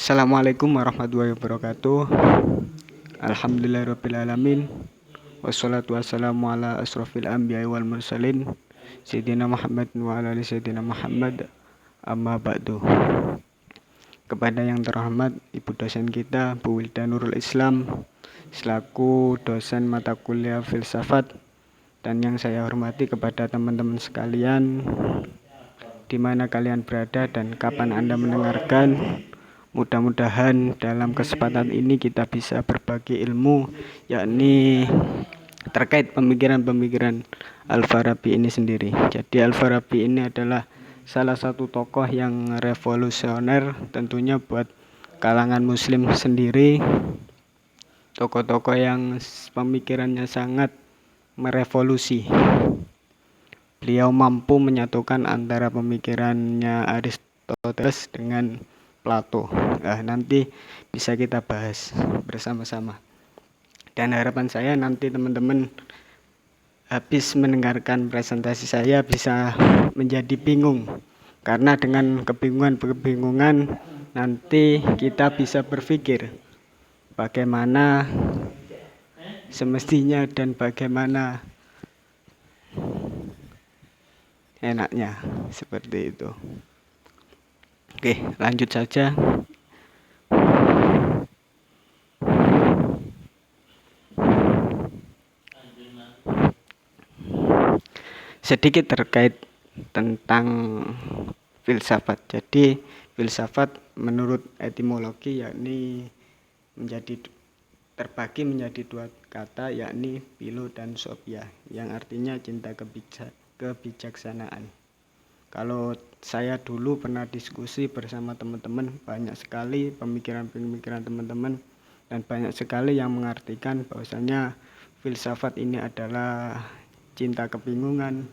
Assalamualaikum warahmatullahi wabarakatuh. Alhamdulillahirrabbilalamin. Wassalatu wassalamu ala asrofil anbiya wal mursalin Sayyidina Muhammad wa ala ali Sayyidina Muhammad. Amma ba'du. Kepada yang terhormat Ibu dosen kita, Bu Wilda Nurul Islam, selaku dosen mata kuliah filsafat, dan yang saya hormati kepada teman-teman sekalian, di mana kalian berada dan kapan Anda mendengarkan. Mudah-mudahan dalam kesempatan ini kita bisa berbagi ilmu, yakni terkait pemikiran-pemikiran Al-Farabi ini sendiri. Jadi Al-Farabi ini adalah salah satu tokoh yang revolusioner tentunya buat kalangan muslim sendiri. Tokoh-tokoh yang pemikirannya sangat merevolusi. Beliau mampu menyatukan antara pemikirannya Aristoteles dengan Plato. Nah, nanti bisa kita bahas bersama-sama. Dan harapan saya nanti teman-teman habis mendengarkan presentasi saya bisa menjadi bingung. Karena dengan kebingungan nanti kita bisa berpikir bagaimana semestinya dan bagaimana enaknya, seperti itu. Oke, lanjut saja. Sedikit terkait tentang filsafat. Jadi, filsafat menurut etimologi yakni terbagi menjadi dua kata, yakni philo dan sophia, yang artinya cinta kebijaksanaan. Kalau saya dulu pernah diskusi bersama teman-teman, banyak sekali pemikiran-pemikiran teman-teman dan banyak sekali yang mengartikan bahwasanya filsafat ini adalah cinta kebingungan,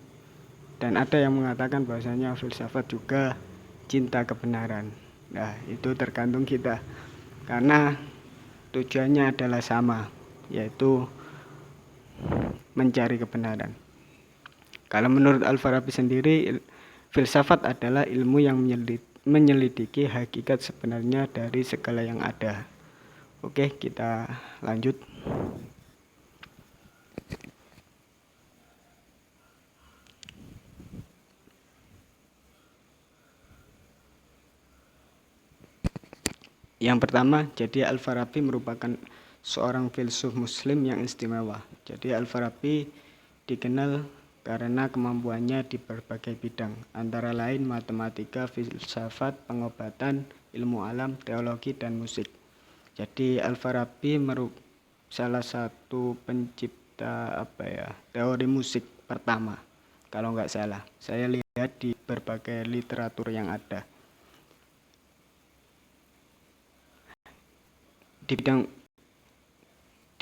dan ada yang mengatakan bahwasanya filsafat juga cinta kebenaran. Nah, itu tergantung kita, karena tujuannya adalah sama, yaitu mencari kebenaran. Kalau menurut Al-Farabi sendiri, filsafat adalah ilmu yang menyelidiki hakikat sebenarnya dari segala yang ada. Oke, kita lanjut. Yang pertama, jadi Al-Farabi merupakan seorang filsuf muslim yang istimewa. Jadi Al-Farabi dikenal karena kemampuannya di berbagai bidang, antara lain matematika, filsafat, pengobatan, ilmu alam, teologi, dan musik. Jadi Al-Farabi salah satu pencipta teori musik pertama, kalau nggak salah. Saya lihat di berbagai literatur yang ada.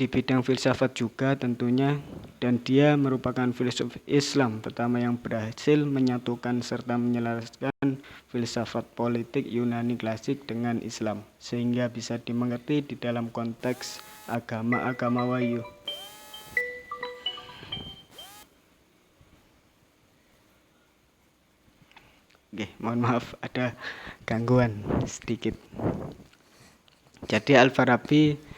Di bidang filsafat juga tentunya, dan dia merupakan filsuf Islam pertama yang berhasil menyatukan serta menyelaraskan filsafat politik Yunani klasik dengan Islam, sehingga bisa dimengerti di dalam konteks agama Wahyu. Oke, mohon maaf ada gangguan sedikit. Jadi Al-Farabi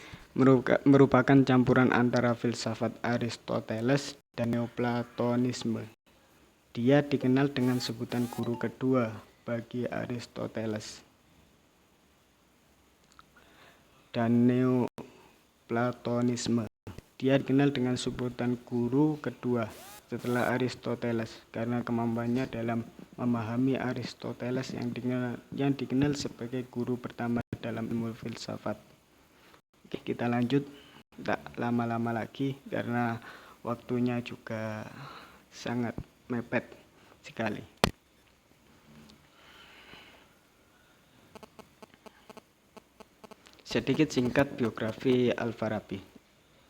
merupakan campuran antara filsafat Aristoteles dan Neoplatonisme. Dia dikenal dengan sebutan guru kedua bagi Aristoteles dan Neoplatonisme. Dia dikenal dengan sebutan guru kedua setelah Aristoteles karena kemampuannya dalam memahami Aristoteles yang dikenal sebagai guru pertama dalam ilmu filsafat. Oke, kita lanjut, tak lama-lama lagi karena waktunya juga sangat mepet sekali. Sedikit singkat biografi Al-Farabi.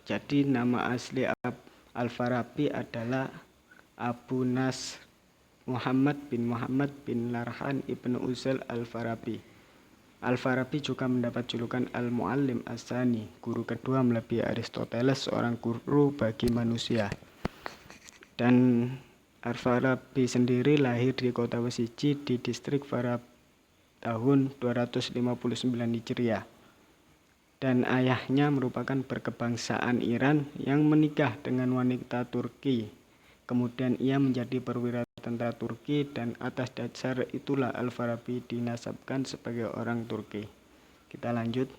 Jadi nama asli Al-Farabi adalah Abu Nasr Muhammad bin Larhan ibnu Uzail Al-Farabi. Al-Farabi juga mendapat julukan Al-Muallim As-Sani, guru kedua melebihi Aristoteles, seorang guru bagi manusia. Dan Al-Farabi sendiri lahir di kota Wasiji di distrik tahun 259 Hijriah. Dan ayahnya merupakan berkebangsaan Iran yang menikah dengan wanita Turki. Kemudian ia menjadi perwira tentara Turki dan atas dasar itulah Al-Farabi dinasabkan sebagai orang Turki. Kita lanjut.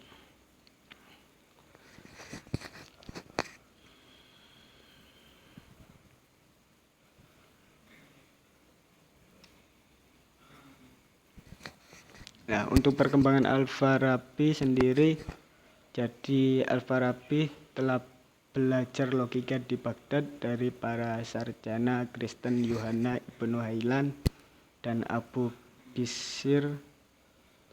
Nah, untuk perkembangan Al-Farabi sendiri, jadi Al-Farabi telah belajar logika di Baghdad dari para sarjana Kristen Yohanna Ibnu Hailan dan Abu Bishr.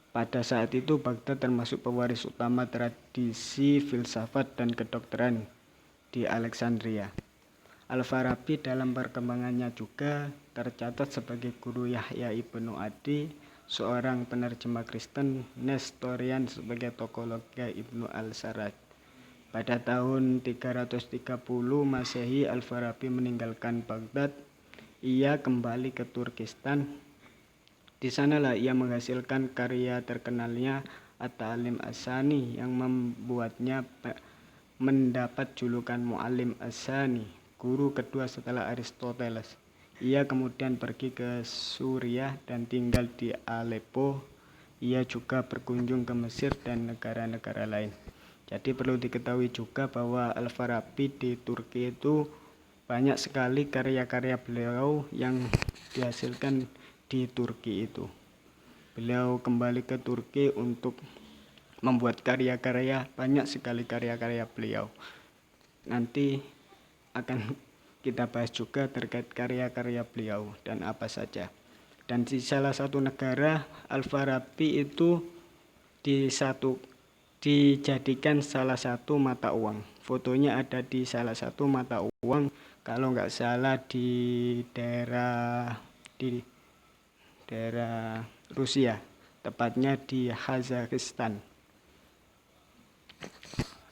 Pada saat itu Baghdad termasuk pewaris utama tradisi filsafat dan kedokteran di Alexandria. Al-Farabi dalam perkembangannya juga tercatat sebagai guru Yahya Ibnu Adi, seorang penerjemah Kristen, Nestorian sebagai tokoh logika Ibnu Al-Sarraj. Pada tahun 330 Masehi, Al-Farabi meninggalkan Baghdad. Ia kembali ke Turkistan. Di sanalah ia menghasilkan karya terkenalnya At-Ta'lim As-Sani yang membuatnya mendapat julukan Mu'allim As-Sani, guru kedua setelah Aristoteles. Ia kemudian pergi ke Suriah dan tinggal di Aleppo. Ia juga berkunjung ke Mesir dan negara-negara lain. Jadi perlu diketahui juga bahwa Al-Farabi di Turki itu banyak sekali karya-karya beliau yang dihasilkan di Turki itu. Beliau kembali ke Turki untuk membuat karya-karya, banyak sekali karya-karya beliau. Nanti akan kita bahas juga terkait karya-karya beliau dan apa saja. Dan di salah satu negara, Al-Farabi itu dijadikan salah satu mata uang. Fotonya ada di salah satu mata uang, kalau nggak salah di daerah Rusia, tepatnya di Kazakhstan.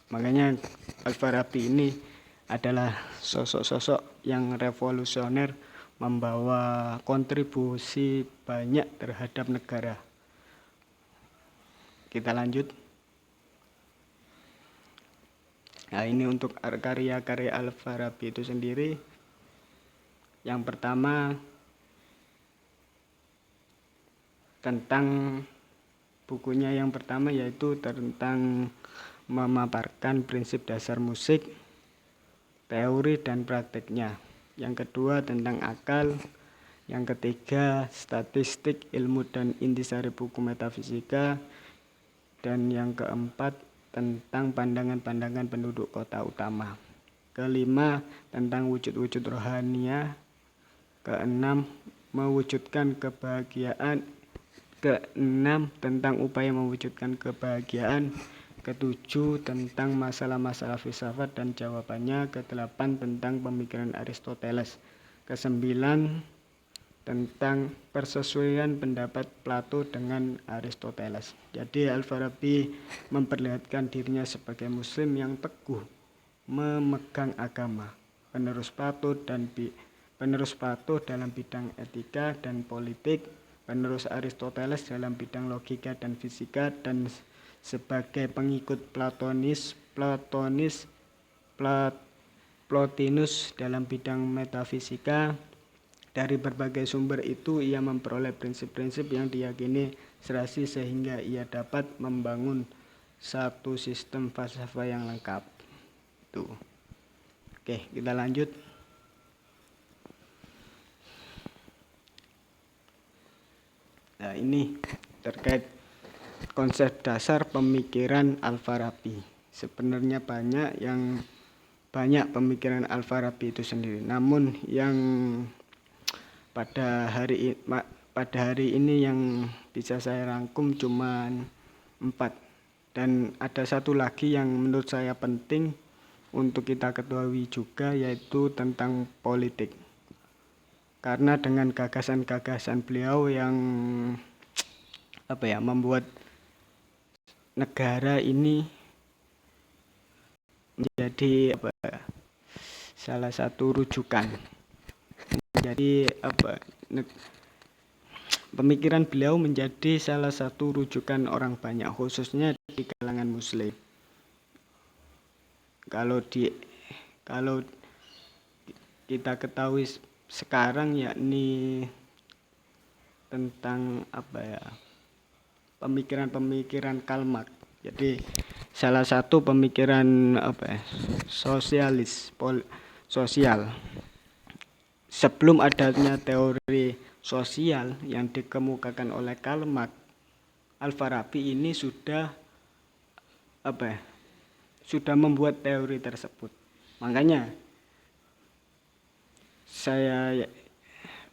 Makanya Al-Farabi ini adalah sosok-sosok yang revolusioner, membawa kontribusi banyak terhadap negara. Kita lanjut. Nah, ini untuk karya-karya Al-Farabi itu sendiri. Yang pertama tentang bukunya yang pertama yaitu tentang memaparkan prinsip dasar musik, teori dan prakteknya. Yang kedua tentang akal. Yang ketiga statistik, ilmu dan intisari buku metafisika. Dan yang keempat tentang pandangan-pandangan penduduk kota utama. Kelima tentang wujud-wujud rohania. Keenam mewujudkan kebahagiaan. Keenam tentang upaya mewujudkan kebahagiaan. Ketujuh tentang masalah-masalah filsafat dan jawabannya. Kedelapan tentang pemikiran Aristoteles. Kesembilan tentang persesuaian pendapat Plato dengan Aristoteles. Jadi Al-Farabi memperlihatkan dirinya sebagai muslim yang teguh memegang agama, penerus Plato dalam bidang etika dan politik, penerus Aristoteles dalam bidang logika dan fisika, dan sebagai pengikut Plotinus dalam bidang metafisika. Dari berbagai sumber itu ia memperoleh prinsip-prinsip yang diyakini serasi sehingga ia dapat membangun satu sistem falsafah yang lengkap. Tuh. Oke, kita lanjut. Nah, ini terkait konsep dasar pemikiran Al-Farabi. Sebenarnya banyak pemikiran Al-Farabi itu sendiri. Namun yang pada hari ini yang bisa saya rangkum cuma 4. Dan ada satu lagi yang menurut saya penting untuk kita ketahui juga, yaitu tentang politik. Karena dengan gagasan-gagasan beliau yang membuat negara ini menjadi salah satu rujukan. Jadi Pemikiran beliau menjadi salah satu rujukan orang banyak, khususnya di kalangan Muslim. Kalau kita ketahui sekarang, yakni tentang pemikiran Karl Marx. Jadi salah satu pemikiran sosial. Sebelum adanya teori sosial yang dikemukakan oleh Karl Marx, Al-Farabi ini sudah membuat teori tersebut. Makanya saya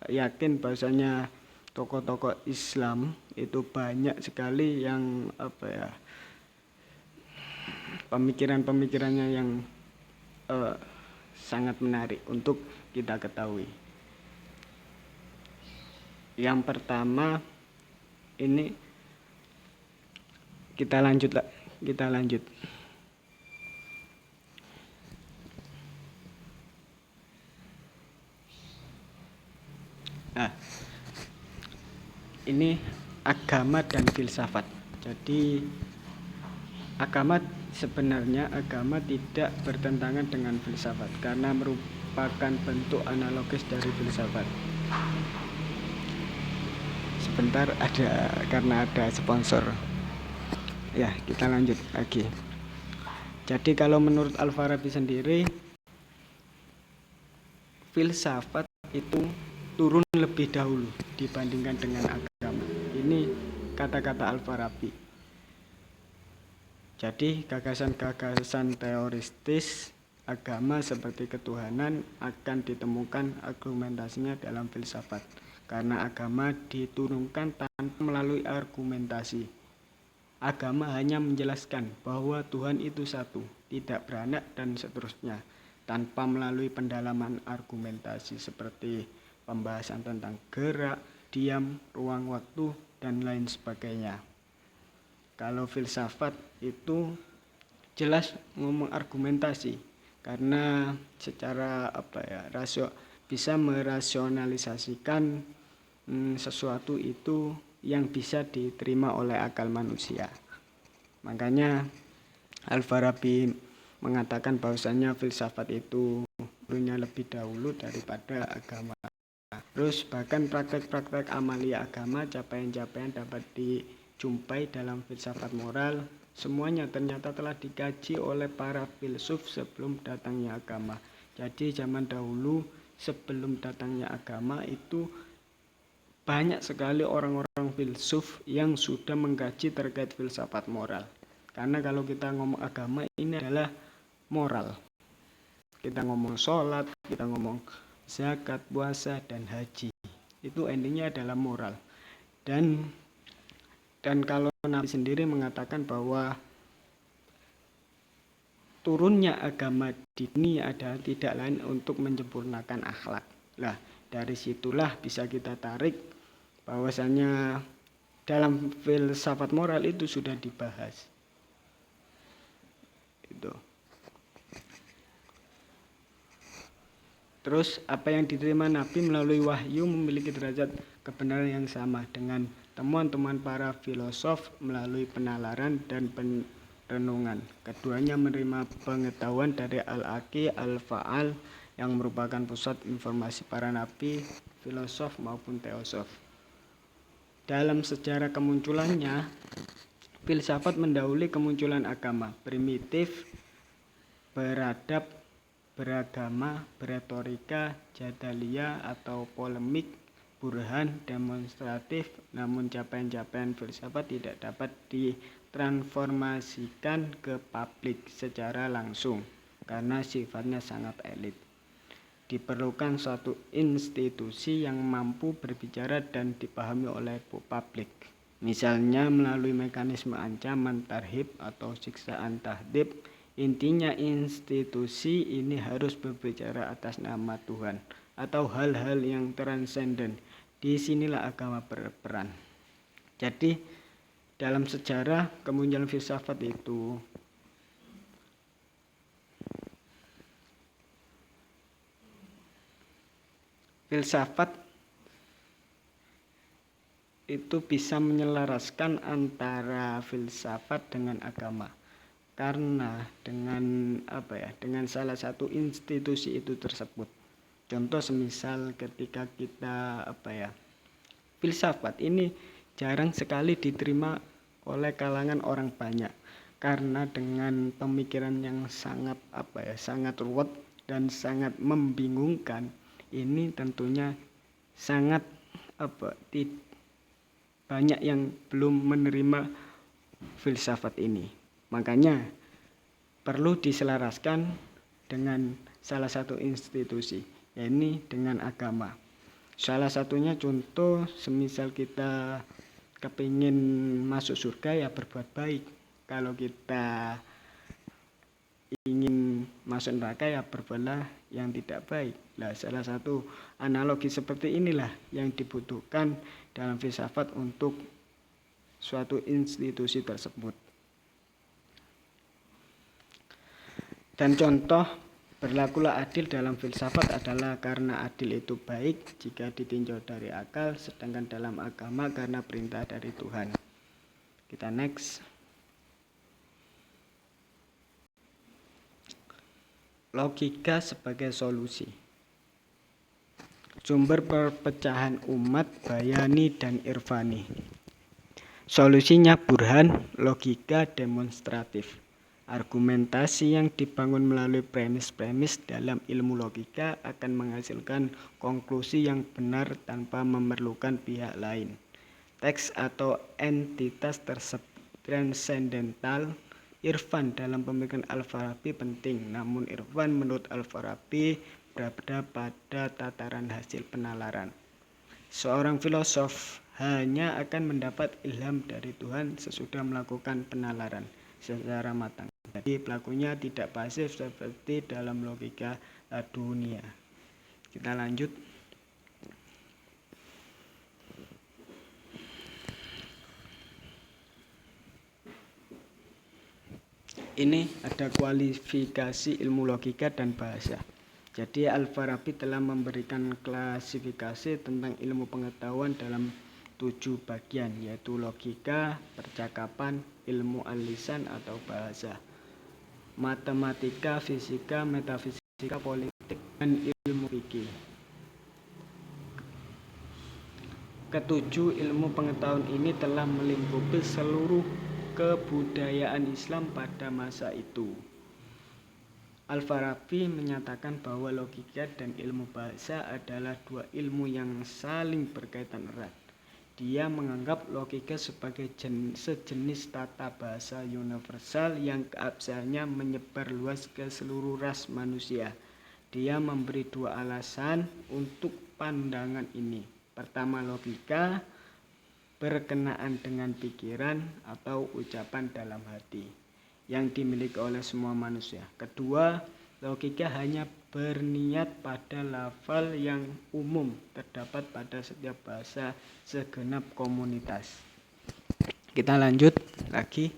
yakin bahwasanya tokoh-tokoh Islam itu banyak sekali yang pemikiran-pemikirannya yang sangat menarik untuk kita ketahui. Yang pertama ini kita lanjut. Nah, ini agama dan filsafat. Jadi sebenarnya agama tidak bertentangan dengan filsafat karena merupakan bentuk analogis dari filsafat. Sebentar, karena ada sponsor. Ya, kita lanjut lagi. Jadi kalau menurut Al-Farabi sendiri, filsafat itu turun lebih dahulu dibandingkan dengan agama. Ini kata-kata Al-Farabi. Jadi gagasan-gagasan teoristis agama seperti ketuhanan akan ditemukan argumentasinya dalam filsafat, karena agama diturunkan tanpa melalui argumentasi. Agama hanya menjelaskan bahwa Tuhan itu satu, tidak beranak dan seterusnya, tanpa melalui pendalaman argumentasi seperti pembahasan tentang gerak, diam, ruang waktu, dan lain sebagainya. Kalau filsafat itu jelas ngomong argumentasi, karena secara bisa merasionalisasikan sesuatu itu yang bisa diterima oleh akal manusia. Makanya Al-Farabi mengatakan bahwasanya filsafat itu turunnya lebih dahulu daripada agama. Terus bahkan praktek-praktek amalia agama, capaian-capaian dapat dijumpai dalam filsafat moral, semuanya ternyata telah dikaji oleh para filsuf sebelum datangnya agama. Jadi zaman dahulu sebelum datangnya agama itu banyak sekali orang-orang filsuf yang sudah mengkaji terkait filsafat moral. Karena kalau kita ngomong agama, ini adalah moral. Kita ngomong sholat, kita ngomong zakat, puasa, dan haji. Itu endingnya adalah moral. Dan kalau Nabi sendiri mengatakan bahwa turunnya agama di dunia adalah tidak lain untuk menyempurnakan akhlak. Nah, dari situlah bisa kita tarik bahwasanya dalam filsafat moral itu sudah dibahas. Itu. Terus apa yang diterima Nabi melalui wahyu memiliki derajat kebenaran yang sama dengan temuan-temuan para filosof melalui penalaran dan renungan. Keduanya menerima pengetahuan dari Al-Aqi, Al-Fa'al yang merupakan pusat informasi para nabi, filosof maupun teosof. Dalam sejarah kemunculannya, filsafat mendahului kemunculan agama. Primitif, beradab, beragama, beretorika, jadalia atau polemik, burhan, demonstratif, namun capaian-capaian filsafat tidak dapat ditransformasikan ke publik secara langsung karena sifatnya sangat elit. Diperlukan suatu institusi yang mampu berbicara dan dipahami oleh publik. Misalnya melalui mekanisme ancaman, tarhib, atau siksaan tahdib. Intinya institusi ini harus berbicara atas nama Tuhan atau hal-hal yang transenden. Disinilah agama berperan. Jadi dalam sejarah kemunculan filsafat itu itu bisa menyelaraskan antara filsafat dengan agama. Karena dengan salah satu institusi itu tersebut. Contoh semisal ketika kita filsafat ini jarang sekali diterima oleh kalangan orang banyak. Karena dengan pemikiran yang sangat sangat ruwet dan sangat membingungkan, ini tentunya sangat banyak yang belum menerima filsafat ini. Makanya perlu diselaraskan dengan salah satu institusi, yakni dengan agama. Salah satunya contoh semisal kita kepingin masuk surga ya berbuat baik. Kalau kita ingin masuk neraka ya berbuatlah yang tidak baik. Nah, salah satu analogi seperti inilah yang dibutuhkan dalam filsafat untuk suatu institusi tersebut. Dan contoh berlakulah adil dalam filsafat adalah karena adil itu baik jika ditinjau dari akal, sedangkan dalam agama karena perintah dari Tuhan. Kita next. Logika sebagai solusi. Sumber perpecahan umat Bayani dan Irfani. Solusinya burhan, logika demonstratif. Argumentasi yang dibangun melalui premis-premis dalam ilmu logika akan menghasilkan konklusi yang benar tanpa memerlukan pihak lain. Teks atau entitas transendental. Irfan dalam pemikiran Al-Farabi penting, namun irfan menurut Al-Farabi berada pada tataran hasil penalaran. Seorang filosof hanya akan mendapat ilham dari Tuhan sesudah melakukan penalaran secara matang. Jadi pelakunya tidak pasif seperti dalam logika dunia. Kita lanjut. Ini ada kualifikasi ilmu logika dan bahasa. Jadi Al-Farabi telah memberikan klasifikasi tentang ilmu pengetahuan dalam 7 bagian, yaitu logika, percakapan, ilmu al-lisan atau bahasa, matematika, fisika, metafisika, politik, dan ilmu fikih. Ketujuh ilmu pengetahuan ini telah melingkupi seluruh kebudayaan Islam pada masa itu. Al-Farabi menyatakan bahwa logika dan ilmu bahasa adalah dua ilmu yang saling berkaitan erat. Dia menganggap logika sebagai sejenis tata bahasa universal yang keabsahannya menyebar luas ke seluruh ras manusia. Dia memberi dua alasan untuk pandangan ini. Pertama, logika berkenaan dengan pikiran atau ucapan dalam hati yang dimiliki oleh semua manusia. Kedua, logika hanya berniat pada lafal yang umum terdapat pada setiap bahasa segenap komunitas. Kita lanjut lagi.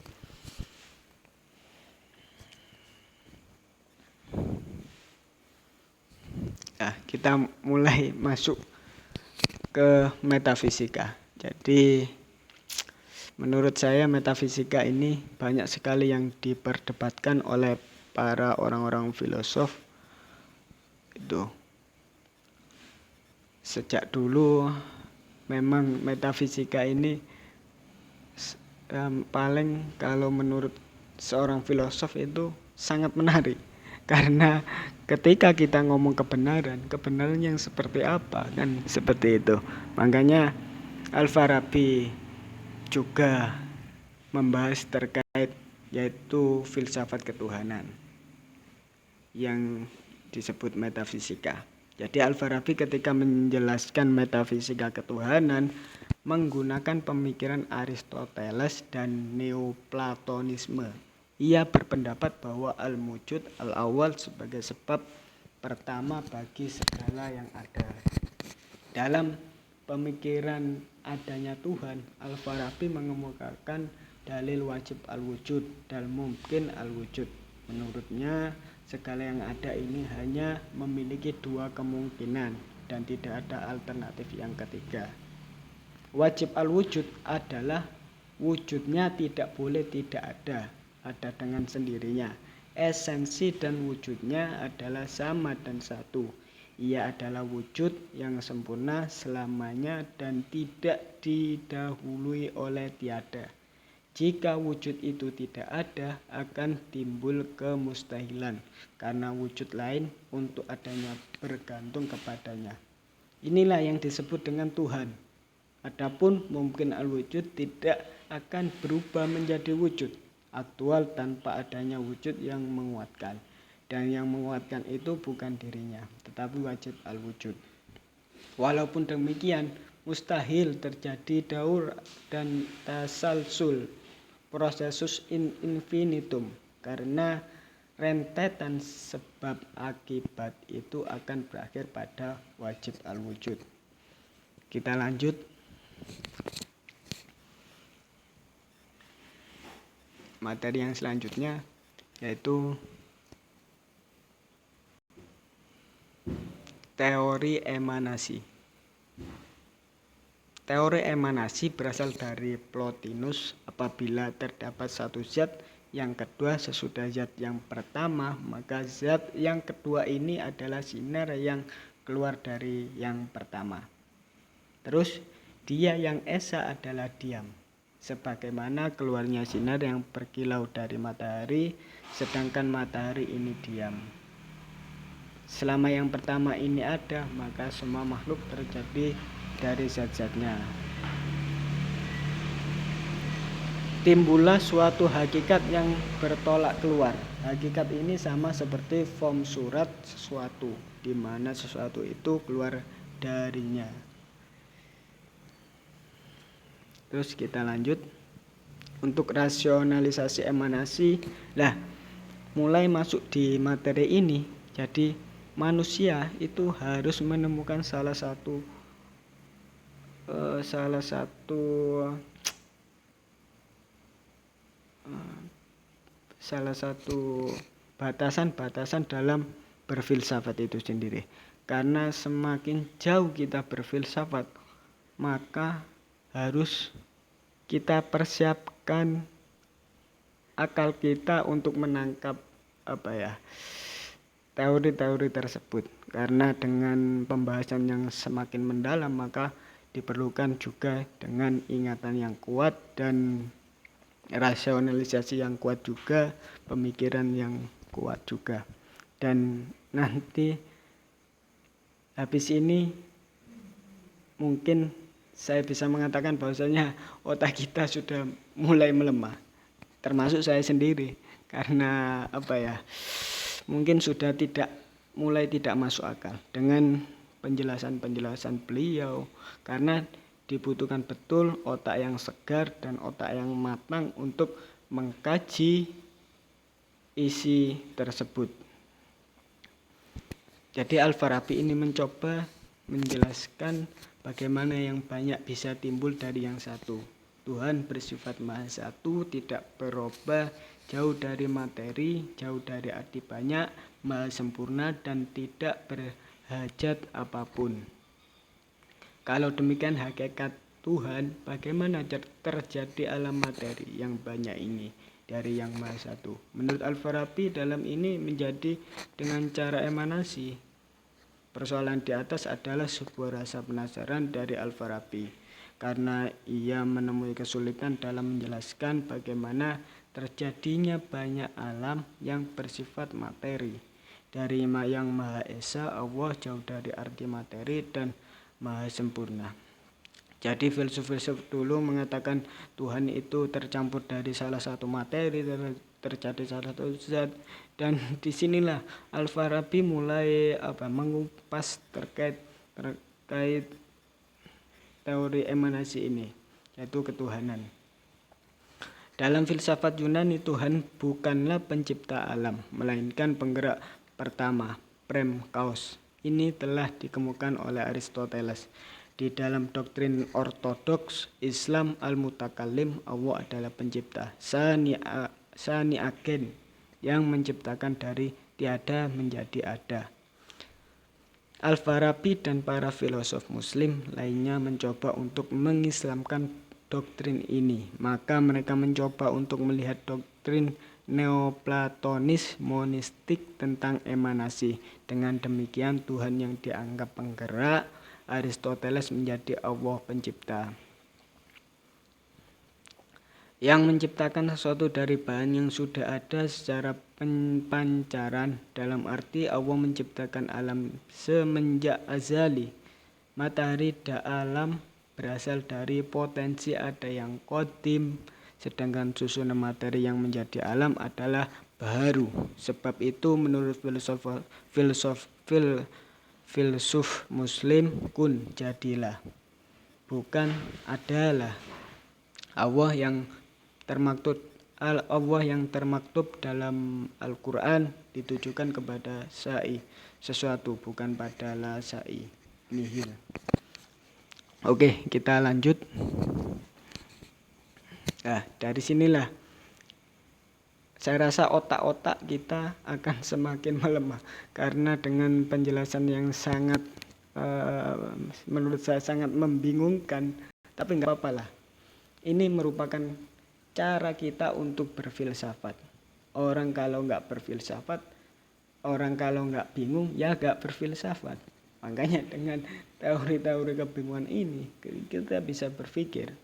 Nah, kita mulai masuk ke metafisika. Jadi menurut saya metafisika ini banyak sekali yang diperdebatkan oleh para orang-orang filosof. Itu sejak dulu memang metafisika ini paling kalau menurut seorang filosof itu sangat menarik. Karena ketika kita ngomong kebenaran yang seperti apa kan seperti itu. Makanya Al-Farabi juga membahas terkait yaitu filsafat ketuhanan yang disebut metafisika. Jadi Al-Farabi ketika menjelaskan metafisika ketuhanan menggunakan pemikiran Aristoteles dan Neoplatonisme. Ia berpendapat bahwa al-mujud al-awal sebagai sebab pertama bagi segala yang ada. Dalam pemikiran adanya Tuhan, Al-Farabi mengemukakan dalil wajib al-wujud dan mungkin al-wujud. Menurutnya, segala yang ada ini hanya memiliki dua kemungkinan dan tidak ada alternatif yang ketiga. Wajib al-wujud adalah wujudnya tidak boleh tidak ada dengan sendirinya. Esensi dan wujudnya adalah sama dan satu. Ia adalah wujud yang sempurna selamanya dan tidak didahului oleh tiada. Jika wujud itu tidak ada, akan timbul kemustahilan, karena wujud lain untuk adanya bergantung kepadanya. Inilah yang disebut dengan Tuhan. Adapun mungkin al-wujud tidak akan berubah menjadi wujud aktual tanpa adanya wujud yang menguatkan. Dan yang menguatkan itu bukan dirinya, tetapi wajib al-wujud. Walaupun demikian, mustahil terjadi daur dan tasalsul prosesus in infinitum, karena rentetan sebab akibat itu akan berakhir pada wajib al-wujud. Kita lanjut. Materi yang selanjutnya yaitu teori emanasi. Teori emanasi berasal dari Plotinus. Apabila terdapat satu zat yang kedua sesudah zat yang pertama, maka zat yang kedua ini adalah sinar yang keluar dari yang pertama. Terus dia yang esa adalah diam, sebagaimana keluarnya sinar yang berkilau dari matahari, sedangkan matahari ini diam. Selama yang pertama ini ada, maka semua makhluk terjadi dari zat-zatnya. Timbullah suatu hakikat yang bertolak keluar. Hakikat ini sama seperti form surat sesuatu, di mana sesuatu itu keluar darinya. Terus kita lanjut. Untuk rasionalisasi emanasi, mulai masuk di materi ini. Jadi manusia itu harus menemukan salah satu batasan-batasan dalam berfilsafat itu sendiri. Karena semakin jauh kita berfilsafat, maka harus kita persiapkan akal kita untuk menangkap teori-teori tersebut. Karena dengan pembahasan yang semakin mendalam, maka diperlukan juga dengan ingatan yang kuat dan rasionalisasi yang kuat juga, pemikiran yang kuat juga. Dan nanti habis ini mungkin saya bisa mengatakan bahwasanya otak kita sudah mulai melemah, termasuk saya sendiri, karena mungkin sudah mulai tidak masuk akal dengan penjelasan beliau, karena dibutuhkan betul otak yang segar dan otak yang matang untuk mengkaji isi tersebut. Jadi Al-Farabi ini mencoba menjelaskan bagaimana yang banyak bisa timbul dari yang satu. Tuhan bersifat maha satu, tidak berubah, jauh dari materi, jauh dari arti banyak, maha sempurna dan tidak berhajat apapun. Kalau demikian hakikat Tuhan, bagaimana terjadi alam materi yang banyak ini dari yang maha satu? Menurut Al-Farabi, dalam ini menjadi dengan cara emanasi. Persoalan di atas adalah sebuah rasa penasaran dari Al-Farabi, karena ia menemui kesulitan dalam menjelaskan bagaimana terjadinya banyak alam yang bersifat materi. Dari yang Maha Esa, Allah jauh dari arti materi dan maha sempurna. Jadi filsuf-filsuf dulu mengatakan Tuhan itu tercampur dari salah satu materi, terjadi salah satu zat. Dan disinilah Al-Farabi mulai mengupas terkait teori emanasi ini, yaitu ketuhanan. Dalam filsafat Yunani, Tuhan bukanlah pencipta alam, melainkan penggerak pertama, Premkaos. Ini telah dikemukakan oleh Aristoteles. Di dalam doktrin ortodoks Islam al-mutakallim, Allah adalah pencipta, Sani agen, yang menciptakan dari tiada menjadi ada. Al-Farabi dan para filosof muslim lainnya mencoba untuk mengislamkan doktrin ini. Maka mereka mencoba untuk melihat doktrin neoplatonis monistik tentang emanasi. Dengan demikian Tuhan yang dianggap penggerak Aristoteles menjadi Allah pencipta, yang menciptakan sesuatu dari bahan yang sudah ada secara pancaran. Dalam arti Allah menciptakan alam semenjak azali. Matahari dan alam berasal dari potensi ada yang kodim, sedangkan susunan materi yang menjadi alam adalah baru. Sebab itu menurut filsuf muslim, kun jadilah, bukan adalah. Allah yang termaktub dalam Al-Quran ditujukan kepada sa'i, sesuatu, bukan pada la sa'i, nihil. Oke, kita lanjut. Nah, dari sinilah saya rasa otak-otak kita akan semakin melemah, karena dengan penjelasan yang sangat menurut saya sangat membingungkan, tapi nggak apa-apa lah. Ini merupakan cara kita untuk berfilsafat. Orang kalau nggak berfilsafat, orang kalau nggak bingung, ya nggak berfilsafat. Makanya dengan teori-teori kebingungan ini, kita bisa berpikir.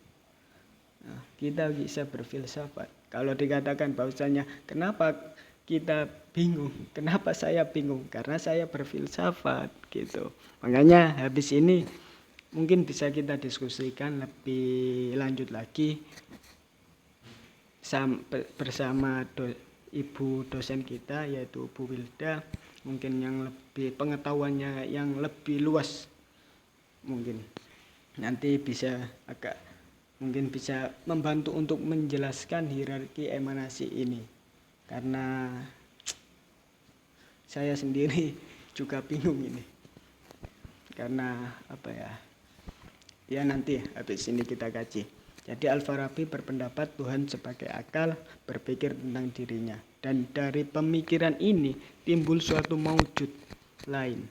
Nah, kita bisa berfilsafat. Kalau dikatakan bahwasanya kenapa kita bingung, kenapa saya bingung? Karena saya berfilsafat gitu. Makanya habis ini mungkin bisa kita diskusikan lebih lanjut lagi bersama ibu dosen kita, yaitu Bu Wilda. Mungkin yang lebih pengetahuannya yang lebih luas, mungkin nanti mungkin bisa membantu untuk menjelaskan hierarki emanasi ini, karena saya sendiri juga bingung ini. Karena ya nanti habis ini kita kaji. Jadi Al-Farabi berpendapat Tuhan sebagai akal berpikir tentang dirinya, dan dari pemikiran ini timbul suatu maujud lain.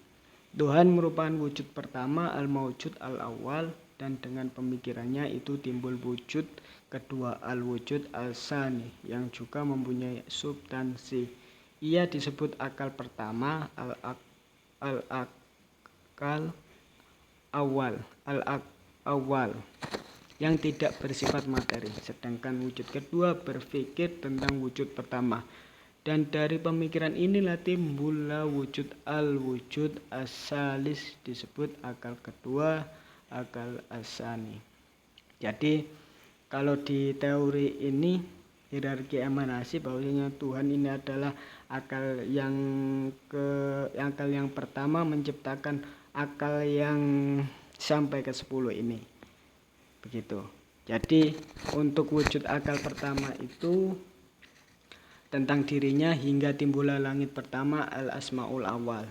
Tuhan merupakan wujud pertama, al-maujud al-awwal, dan dengan pemikirannya itu timbul wujud kedua, al-wujud al-sani, yang juga mempunyai substansi. Ia disebut akal pertama, al-akal awal, al-awal, yang tidak bersifat materi. Sedangkan wujud kedua berpikir tentang wujud pertama. Dan dari pemikiran inilah timbullah wujud al-wujud as-salis, disebut akal kedua, akal as-sani. Jadi kalau di teori ini hierarki emanasi, bahwasanya Tuhan ini adalah akal yang pertama menciptakan akal yang sampai ke 10 ini. Begitu. Jadi untuk wujud akal pertama itu tentang dirinya hingga timbullah langit pertama, al-asmaul awal,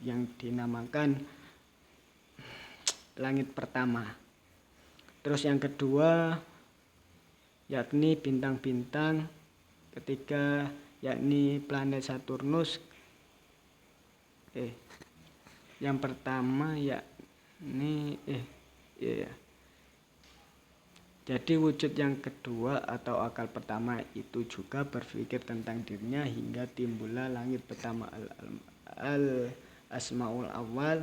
yang dinamakan langit pertama. Terus yang kedua yakni bintang-bintang, ketiga yakni planet Saturnus. Yang pertama Jadi wujud yang kedua atau akal pertama itu juga berpikir tentang dirinya hingga timbullah langit pertama, al-asmaul awal.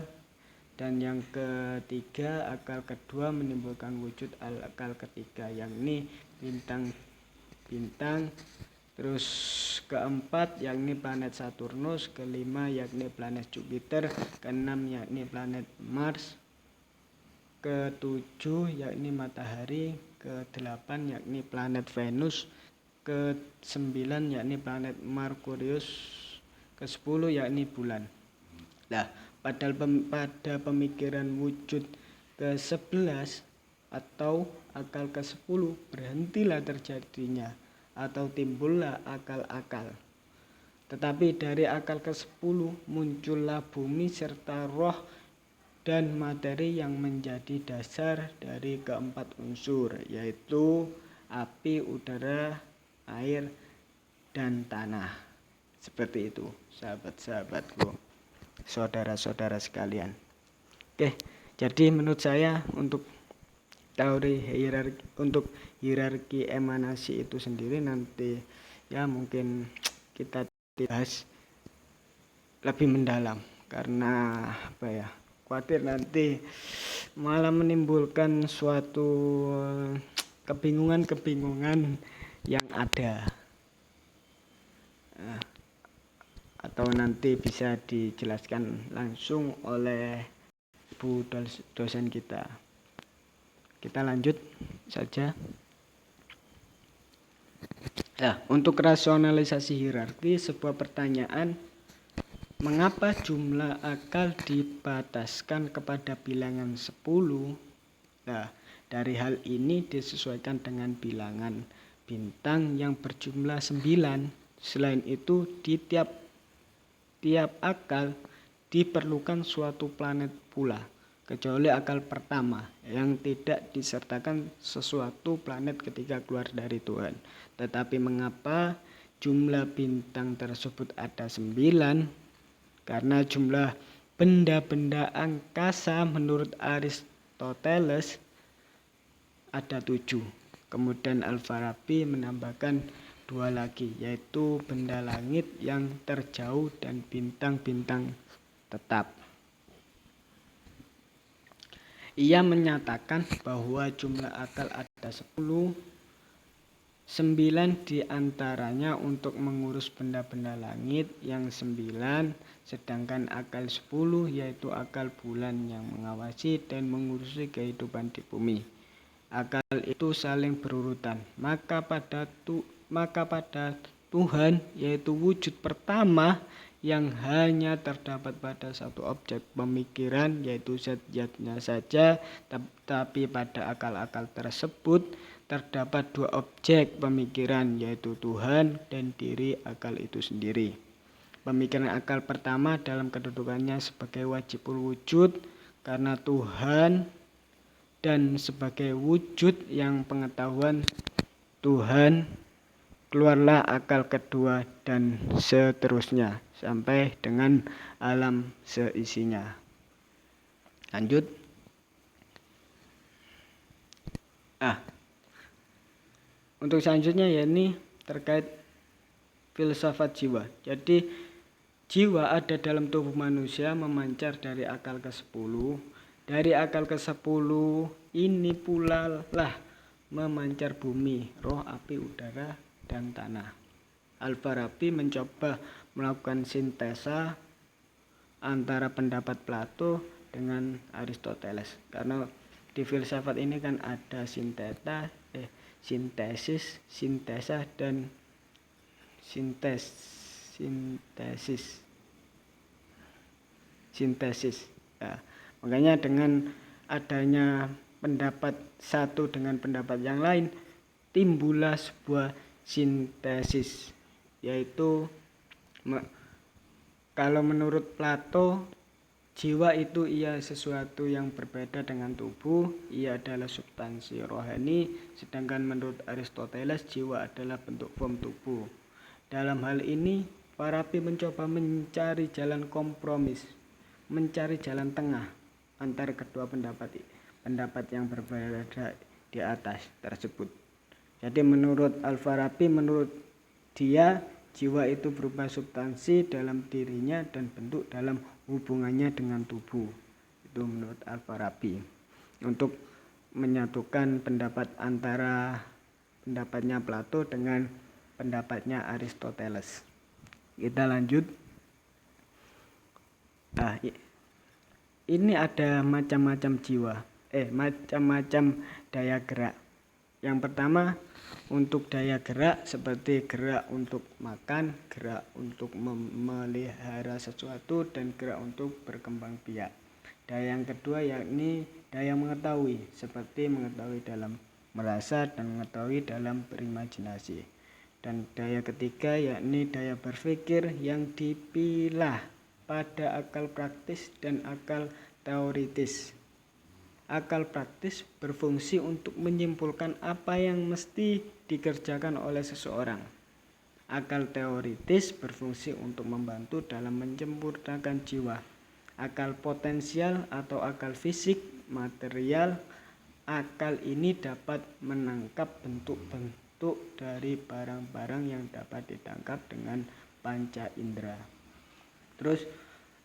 Dan yang ketiga, akal kedua menimbulkan wujud akal ketiga, yakni bintang-bintang. Terus keempat yakni planet Saturnus, kelima yakni planet Jupiter, keenam yakni planet Mars, ketujuh yakni matahari, ke-8 yakni planet Venus, ke-9 yakni planet Merkurius, ke-10 yakni bulan. Nah, pada pemikiran wujud ke-11 atau akal ke-10 berhentilah terjadinya atau timbullah akal-akal. Tetapi dari akal ke-10 muncullah bumi serta roh dan materi yang menjadi dasar dari keempat unsur, yaitu api, udara, air, dan tanah. Seperti itu, sahabat-sahabatku. saudara-saudara sekalian. Oke, jadi menurut saya untuk teori hierarki emanasi itu sendiri nanti ya mungkin kita bahas lebih mendalam, karena khawatir nanti malah menimbulkan suatu kebingungan yang ada, atau nanti bisa dijelaskan langsung oleh Bu dosen kita. Kita lanjut saja. Nah, untuk rasionalisasi hierarki, sebuah pertanyaan, mengapa jumlah akal dibataskan kepada bilangan 10? Nah, dari hal ini disesuaikan dengan bilangan bintang yang berjumlah 9. Selain itu, di tiap akal diperlukan suatu planet pula, kecuali akal pertama yang tidak disertakan sesuatu planet ketika keluar dari Tuhan. Tetapi mengapa jumlah bintang tersebut ada 9? Karena jumlah benda-benda angkasa menurut Aristoteles ada 7. Kemudian Al-Farabi menambahkan 2 lagi, yaitu benda langit yang terjauh dan bintang-bintang tetap. Ia menyatakan bahwa jumlah akal ada 10, 9 diantaranya untuk mengurus benda-benda langit yang 9, sedangkan akal 10 yaitu akal bulan yang mengawasi dan mengurusi kehidupan di bumi. Akal itu saling berurutan, maka pada Tuhan, yaitu wujud pertama yang hanya terdapat pada satu objek pemikiran, yaitu zat-zatnya saja, tapi pada akal-akal tersebut terdapat 2 objek pemikiran, yaitu Tuhan dan diri akal itu sendiri. Pemikiran akal pertama dalam kedudukannya sebagai wajibul wujud karena Tuhan, dan sebagai wujud yang pengetahuan Tuhan, keluarlah akal kedua, dan seterusnya sampai dengan alam seisinya. Lanjut. Untuk selanjutnya yakni terkait filsafat jiwa. Jadi jiwa ada dalam tubuh manusia memancar dari akal ke-10. Dari akal ke-10 ini pula lah memancar bumi, roh, api, udara, dan tanah. Al-Farabi mencoba melakukan sintesa antara pendapat Plato dengan Aristoteles. Karena di filsafat ini kan ada sintesis, sintesa, dan sintesis. Ya, makanya dengan adanya pendapat satu dengan pendapat yang lain, timbullah sebuah sintesis, yaitu kalau menurut Plato, jiwa itu ia sesuatu yang berbeda dengan tubuh, ia adalah substansi rohani, sedangkan menurut Aristoteles jiwa adalah bentuk form tubuh. Dalam hal ini, Farabi mencoba mencari jalan kompromis, mencari jalan tengah antara kedua pendapat yang berbeda di atas tersebut. Jadi menurut Al-Farabi, menurut dia jiwa itu berupa substansi dalam dirinya dan bentuk dalam hubungannya dengan tubuh. Itu menurut Al-Farabi. Untuk menyatukan pendapat antara pendapatnya Plato dengan pendapatnya Aristoteles. Kita lanjut. Ini ada macam-macam jiwa, macam-macam daya gerak. Yang pertama, untuk daya gerak seperti gerak untuk makan, gerak untuk memelihara sesuatu, dan gerak untuk berkembang biak. Daya yang kedua yakni daya mengetahui, seperti mengetahui dalam merasa dan mengetahui dalam berimajinasi. Dan daya ketiga yakni daya berpikir yang dipilah pada akal praktis dan akal teoritis. Akal praktis berfungsi untuk menyimpulkan apa yang mesti dikerjakan oleh seseorang. Akal teoritis berfungsi untuk membantu dalam menyempurnakan jiwa Akal potensial atau akal fisik, material. Akal ini dapat menangkap bentuk-bentuk dari barang-barang yang dapat ditangkap dengan panca indera. Terus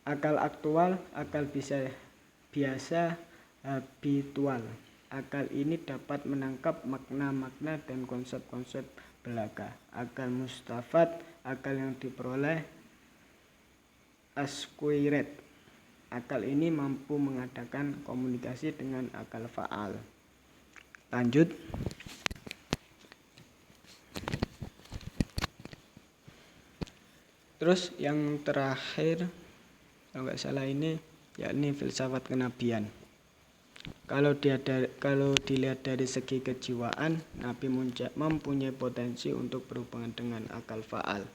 akal aktual, akal biasa habitual. Akal ini dapat menangkap makna-makna dan konsep-konsep belaka. Akal mustafad, akal yang diperoleh acquired. Akal ini mampu mengadakan komunikasi dengan akal faal. Lanjut. Terus yang terakhir, kalau nggak salah ini, yakni filsafat kenabian. Kalau dilihat dari segi kejiwaan, Nabi mempunyai potensi untuk berhubungan dengan akal faal,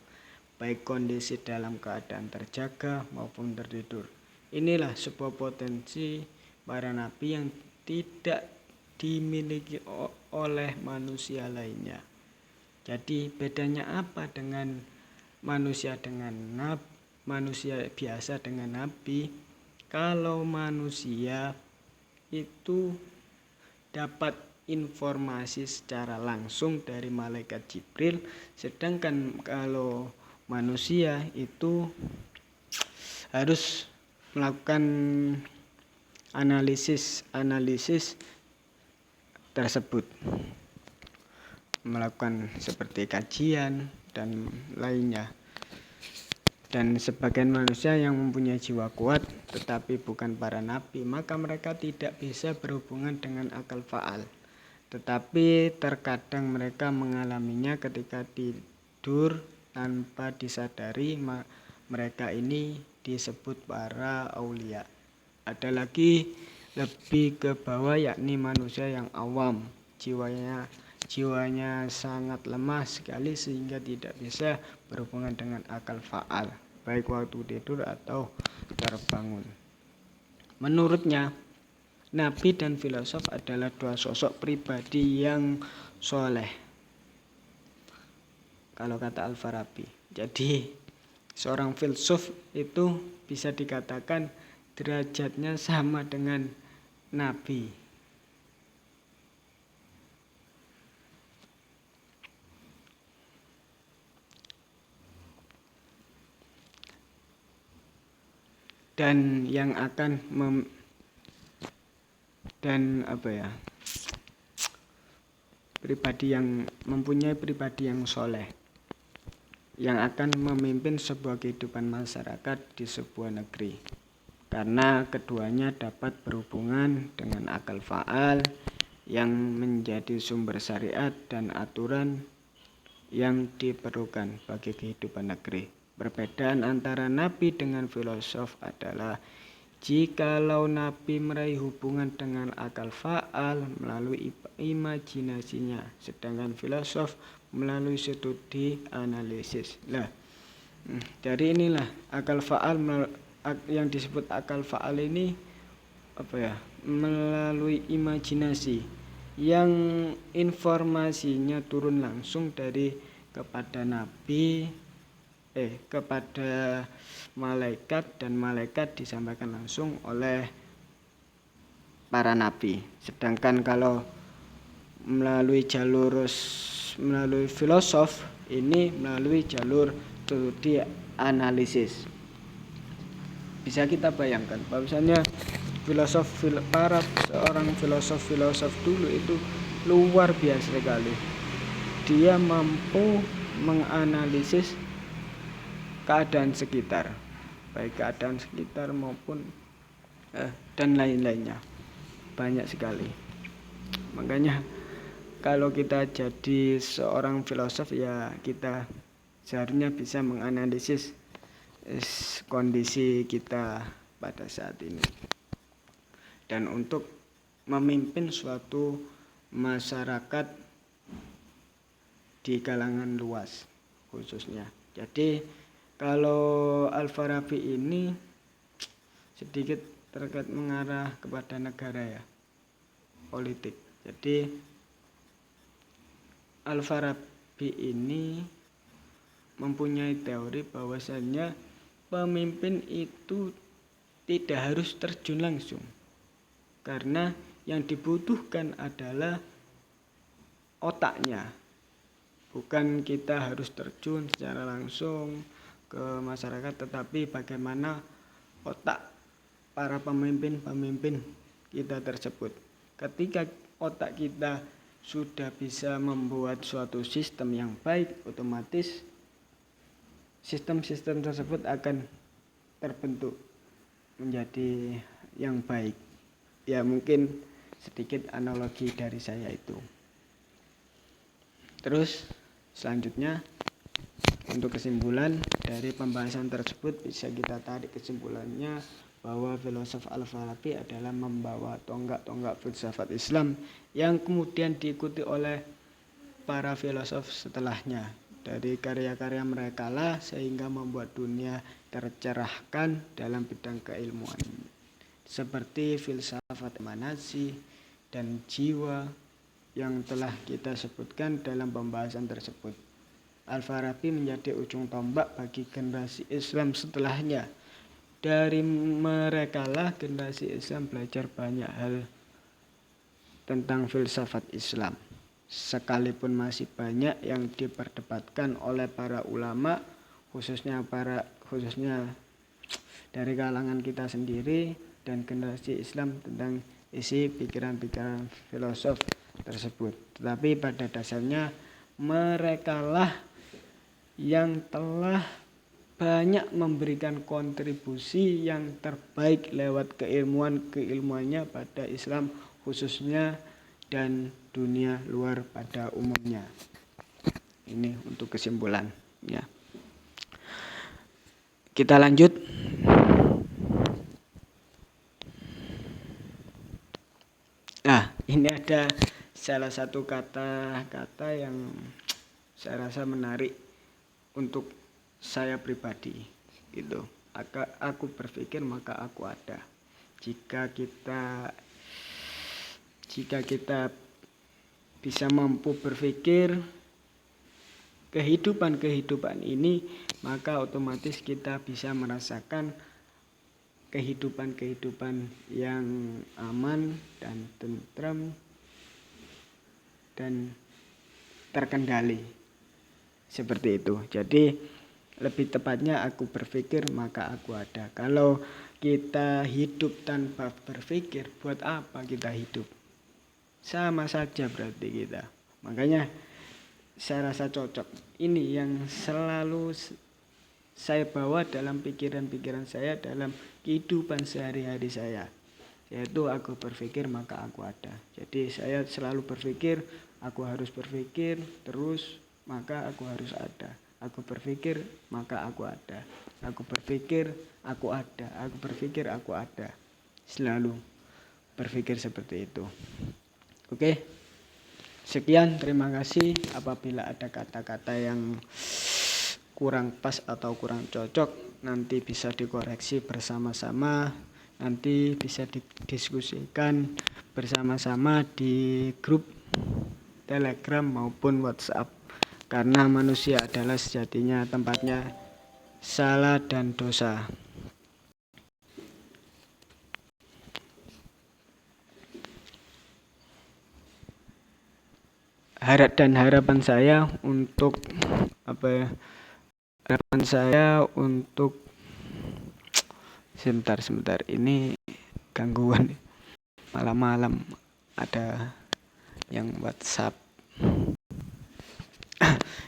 baik kondisi dalam keadaan terjaga maupun tertidur. Inilah sebuah potensi para nabi yang tidak dimiliki oleh manusia lainnya. Jadi bedanya apa dengan manusia biasa dengan nabi? Kalau manusia itu dapat informasi secara langsung dari malaikat Jibril, sedangkan kalau manusia itu harus melakukan analisis tersebut, melakukan seperti kajian dan lainnya. Dan sebagian manusia yang mempunyai jiwa kuat tetapi bukan para nabi, maka mereka tidak bisa berhubungan dengan akal faal. Tetapi terkadang mereka mengalaminya ketika tidur tanpa disadari. Mereka ini disebut para aulia. Ada lagi lebih ke bawah, yakni manusia yang awam. Jiwanya sangat lemah sekali sehingga tidak bisa berhubungan dengan akal faal, baik waktu tidur atau terbangun. Menurutnya, nabi dan filosof adalah dua sosok pribadi yang soleh, kalau kata Al-Farabi. Jadi seorang filsuf itu bisa dikatakan derajatnya sama dengan nabi. Dan yang akan pribadi yang mempunyai pribadi yang soleh, yang akan memimpin sebuah kehidupan masyarakat di sebuah negeri, karena keduanya dapat berhubungan dengan akal faal yang menjadi sumber syariat dan aturan yang diperlukan bagi kehidupan negeri. Perbedaan antara nabi dengan filosof adalah jikalau nabi meraih hubungan dengan akal faal melalui imajinasinya, sedangkan filosof melalui studi analisis. Dari inilah akal faal, yang disebut akal faal ini melalui imajinasi yang informasinya turun langsung kepada malaikat, dan malaikat disampaikan langsung oleh para nabi. Sedangkan kalau melalui filosof ini melalui jalur studi analisis. Bisa kita bayangkan bahwasanya seorang filosof dulu itu luar biasa sekali. Dia mampu menganalisis keadaan sekitar, baik keadaan sekitar maupun dan lain-lainnya, banyak sekali. Makanya kalau kita jadi seorang filosof, ya kita seharusnya bisa menganalisis kondisi kita pada saat ini, dan untuk memimpin suatu masyarakat di kalangan luas khususnya. Jadi kalau Al-Farabi ini sedikit terkait mengarah kepada negara, ya, politik. Jadi Al-Farabi ini mempunyai teori bahwasannya pemimpin itu tidak harus terjun langsung, karena yang dibutuhkan adalah otaknya. Bukan kita harus terjun secara langsung ke masyarakat, tetapi bagaimana otak para pemimpin-pemimpin kita tersebut. Ketika otak kita sudah bisa membuat suatu sistem yang baik, otomatis sistem-sistem tersebut akan terbentuk menjadi yang baik. Ya, mungkin sedikit analogi dari saya itu. Terus selanjutnya, untuk kesimpulan dari pembahasan tersebut bisa kita tarik kesimpulannya bahwa filosof Al-Farabi adalah membawa tonggak-tonggak filsafat Islam yang kemudian diikuti oleh para filosof setelahnya. Dari karya-karya mereka lah sehingga membuat dunia tercerahkan dalam bidang keilmuan, seperti filsafat emanasi dan jiwa yang telah kita sebutkan dalam pembahasan tersebut. Al-Farabi menjadi ujung tombak bagi generasi Islam setelahnya. Dari mereka lah generasi Islam belajar banyak hal tentang filsafat Islam. Sekalipun masih banyak yang diperdebatkan oleh para ulama, khususnya dari kalangan kita sendiri dan generasi Islam tentang isi pikiran-pikiran filosof tersebut. Tetapi pada dasarnya mereka lah yang telah banyak memberikan kontribusi yang terbaik lewat keilmuannya pada Islam khususnya dan dunia luar pada umumnya. Ini untuk kesimpulan ya. Kita lanjut. Nah, ini ada salah satu kata-kata yang saya rasa menarik untuk saya pribadi, gitu. Aku berpikir maka aku ada. Jika kita bisa mampu berpikir kehidupan ini, maka otomatis kita bisa merasakan kehidupan yang aman dan tentram dan terkendali. Seperti itu. Jadi lebih tepatnya aku berpikir maka aku ada. Kalau kita hidup tanpa berpikir, buat apa kita hidup? Sama saja berarti kita. Makanya saya rasa cocok. Ini yang selalu saya bawa dalam pikiran-pikiran saya, dalam kehidupan sehari-hari saya. Yaitu aku berpikir maka aku ada. Jadi saya selalu berpikir, aku harus berpikir terus, maka aku harus ada. Aku berpikir maka aku ada. Aku berpikir aku ada. Aku berpikir aku ada. Selalu berpikir seperti itu. Oke. Sekian, terima kasih. Apabila ada kata-kata yang kurang pas atau kurang cocok, nanti bisa dikoreksi bersama-sama. Nanti bisa didiskusikan bersama-sama di grup Telegram maupun WhatsApp. Karena manusia adalah sejatinya tempatnya salah dan dosa. Harapan saya untuk sebentar ini gangguan malam-malam, ada yang WhatsApp.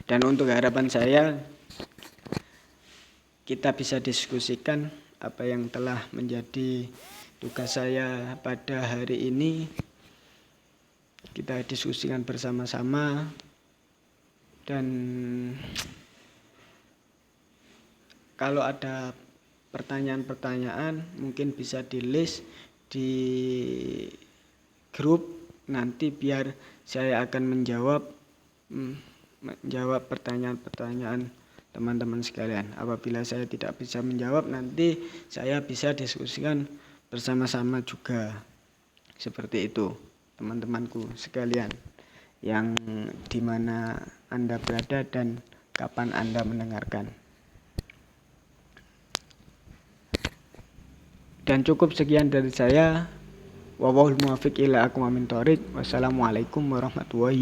Dan untuk harapan saya, kita bisa diskusikan apa yang telah menjadi tugas saya pada hari ini. Kita diskusikan bersama-sama, dan kalau ada pertanyaan-pertanyaan mungkin bisa di list di grup nanti, biar saya akan menjawab pertanyaan-pertanyaan teman-teman sekalian. Apabila saya tidak bisa menjawab, nanti saya bisa diskusikan bersama-sama juga. Seperti itu teman-temanku sekalian, yang dimana Anda berada dan kapan Anda mendengarkan. Dan cukup sekian dari saya. Wallahul muwaffiq ila aqwamit thoriq. Wassalamualaikum warahmatullahi